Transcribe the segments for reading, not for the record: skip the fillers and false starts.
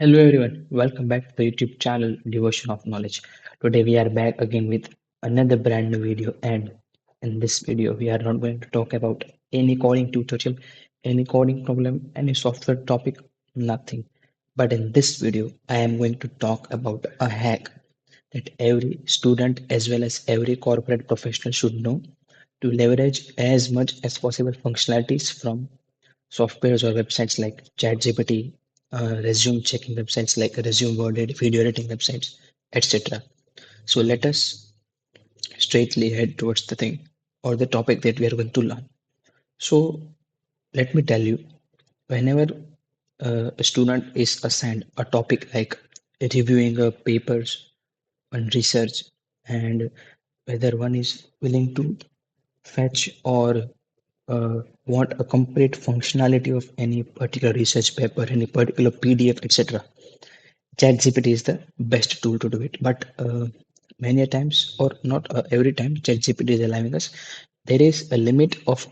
Hello everyone, welcome back to the YouTube channel Devotion of Knowledge. Today we are back again with another brand new video, and in this video we are not going to talk about any coding tutorial, any coding problem, any software topic, nothing. But in this video I am going to talk about a hack that every student as well as every corporate professional should know to leverage as much as possible functionalities from softwares or websites like ChatGPT, resume checking websites like resume word video editing websites, etc. So let us straightly head towards the thing or the topic that we are going to learn. So let me tell you, whenever a student is assigned a topic like reviewing papers and research, and whether one is willing to fetch or want a complete functionality of any particular research paper, any particular PDF, etc. ChatGPT is the best tool to do it. But many a times, or not every time, ChatGPT is allowing us. There is a limit of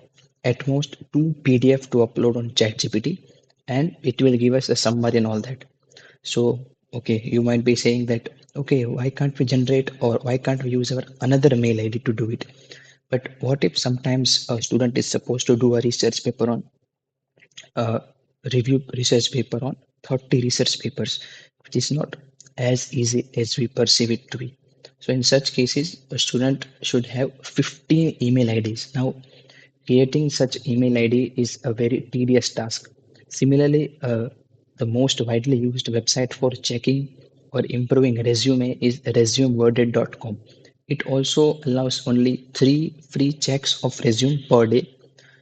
at most two PDF to upload on ChatGPT, and it will give us a summary and all that. So, okay, you might be saying that, okay, why can't we generate or why can't we use our another mail ID to do it? But what if sometimes a student is supposed to do a research paper on review research paper on 30 research papers, which is not as easy as we perceive it to be. So in such cases, a student should have 15 email IDs. Now, creating such email ID is a very tedious task. Similarly, the most widely used website for checking or improving resume is resumeworded.com. It also allows only 3 free checks of resume per day.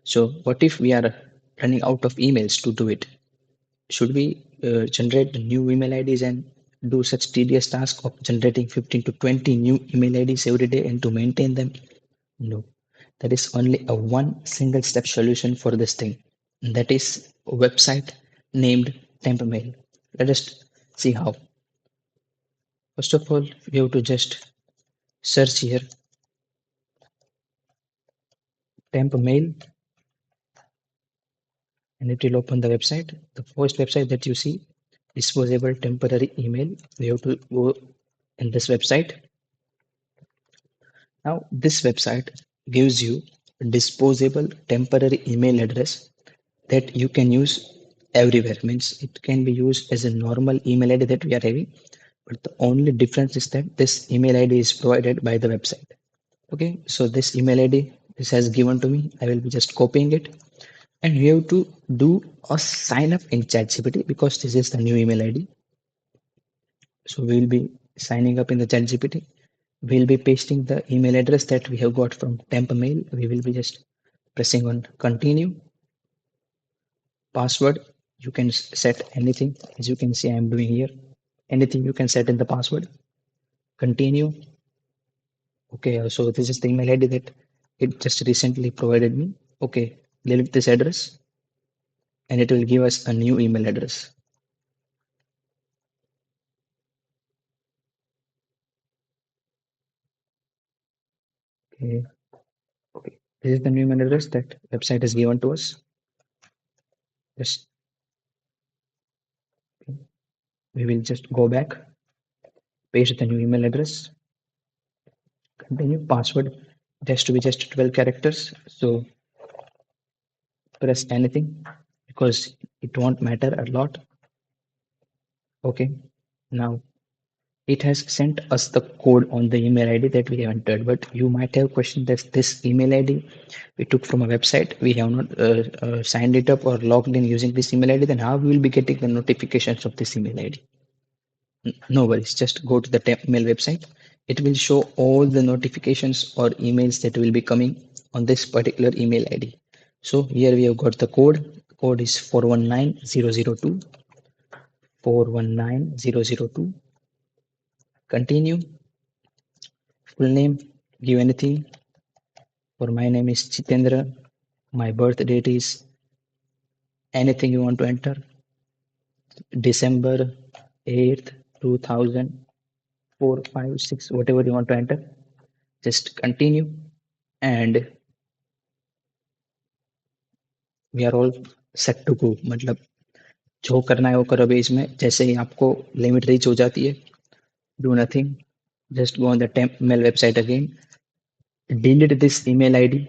So, what if we are running out of emails to do it? Should we generate new email IDs and do such tedious task of generating 15 to 20 new email IDs every day and to maintain them? No, there is only a one single step solution for this thing. And that is a website named TempMail. Let us see how. First of all, we have to just search here TempMail, and it will open the website. The first website that you see, disposable temporary email. We have to go in this website. Now, this website gives you a disposable temporary email address that you can use everywhere. Means it can be used as a normal email ID that we are having, but the only difference is that this email ID is provided by the website. Okay, so this email ID this has given to me. I will be just copying it, and you have to do a sign up in ChatGPT because this is the new email ID. So we will be signing up in the ChatGPT. We'll be pasting the email address that we have got from temp mail. We will be just pressing on continue. Password, you can set anything. As you can see, I'm doing here. Anything you can set in the password. Continue. Okay, so this is the email ID that it just recently provided me. Okay, delete this address and it will give us a new email address. Okay, okay. This is the new email address that website has given to us. Just we will just go back, paste the new email address, continue password. It has to be just 12 characters. So press anything because it won't matter a lot. Okay, now it has sent us the code on the email ID that we have entered. But you might have questioned that this email ID we took from a website, we have not signed it up or logged in using this email ID, then how we will be getting the notifications of this email ID? No worries, just go to the mail website. It will show all the notifications or emails that will be coming on this particular email ID. So here we have got the code. The code is 419002. 419002. Continue. Full name, give anything. For my name is Chitendra. My birth date is anything you want to enter. December 8th, 2004, 5, 6, whatever you want to enter. Just continue. And we are all set to go. Matlab, जो करना है वो करो अभी इसमें। जैसे ही आपको limit reach हो जाती है, do nothing, just go on the mail website again, delete this email id,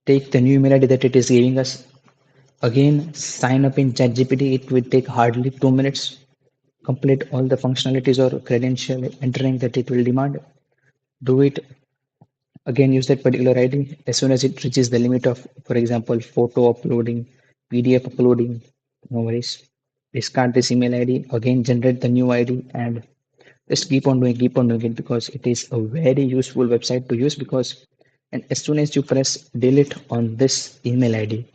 take the new email id that it is giving us, again sign up in ChatGPT. It will take hardly 2 minutes, complete all the functionalities or credential entering that it will demand, do it again, use that particular id. As soon as it reaches the limit of, for example, photo uploading, PDF uploading, no worries, discard this email id, again generate the new id, and just keep on doing it, because it is a very useful website to use. Because and as soon as you press delete on this email id,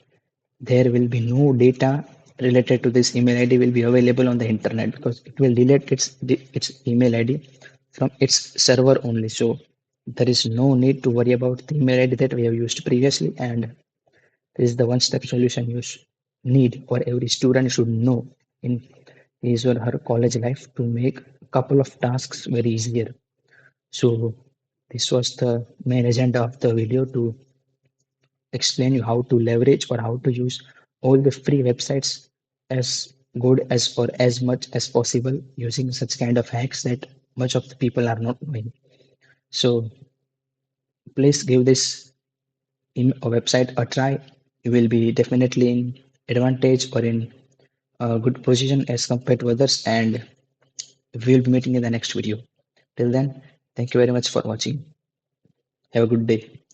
there will be no data related to this email id will be available on the internet, because it will delete its email id from its server only. So there is no need to worry about the email id that we have used previously, and this is the one step solution you need, or every student should know in his or her college life, to make a couple of tasks very easier. So this was the main agenda of the video, to explain you how to leverage or how to use all the free websites as good as or as much as possible, using such kind of hacks that much of the people are not knowing. So please give this in a website a try. You will be definitely in advantage or in a good position as compared to others, and we will be meeting in the next video. Till then, thank you very much for watching. Have a good day.